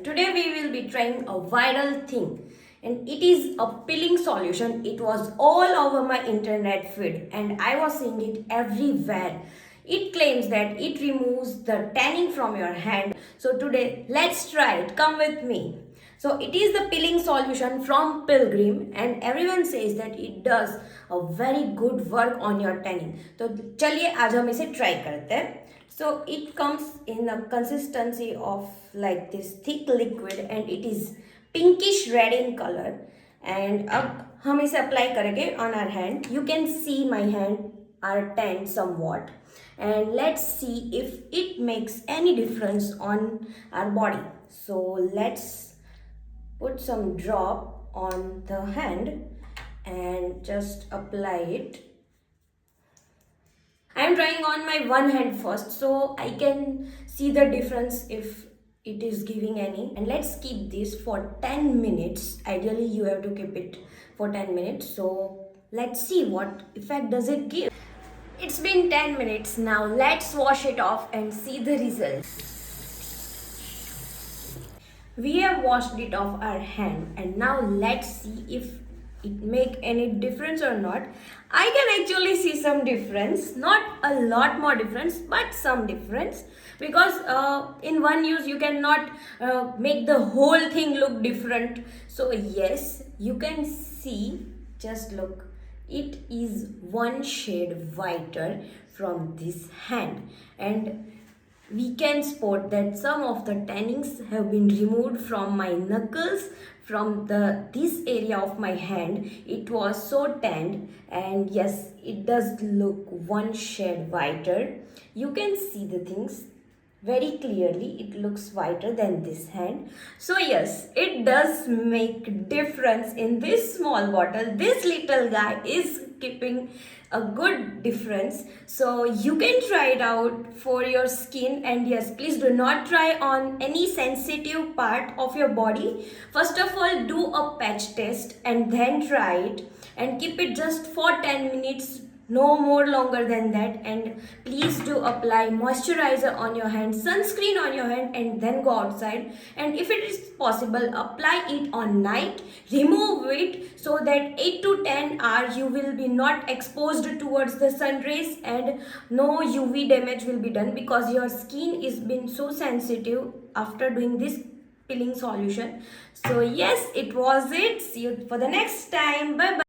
today we will be trying a viral thing, and it is a peeling solution. It was all over my internet feed and I was seeing it everywhere. It claims that it removes the tanning from your hand. So today let's try it. Come with me. So it is the peeling solution from Pilgrim and everyone says that it does a very good work on your tanning. तो चलिए आज हम इसे try करते हैं. So it comes in a consistency of like this thick liquid and it is pinkish red in color. And अब हम इसे apply करेंगे on our hand. You can see my hand are tanned somewhat. And let's see if it makes any difference on our body. So let's put some drop on the hand and just apply it. I am trying on my one hand first so I can see the difference if it is giving any. And let's keep this for 10 minutes. Ideally you have to keep it for 10 minutes. So let's see what effect does it give. It's been 10 minutes now. Let's wash it off and see the results. We have washed it off our hand and now let's see if it make any difference or not. I can actually see some difference, not a lot more difference but some difference, because in one use you cannot make the whole thing look different. So yes, you can see, just look, it is one shade whiter from this hand, and we can spot that some of the tannings have been removed from my knuckles, from this area of my hand. It was so tanned, and yes, it does look one shade whiter. You can see the things very clearly. It looks whiter than this hand. So yes, it does make difference in this small bottle. This little guy is keeping a good difference, so you can try it out for your skin. And yes, please do not try on any sensitive part of your body. First of all, do a patch test and then try it, and keep it just for 10 minutes, no more longer than that. And please do apply moisturizer on your hand, sunscreen on your hand, and then go outside. And if it is possible, apply it on night, remove it, so that 8 to 10 hours you will be not exposed towards the sun rays and no UV damage will be done, because your skin is been so sensitive after doing this peeling solution. So yes, it was it. See you for the next time. Bye bye.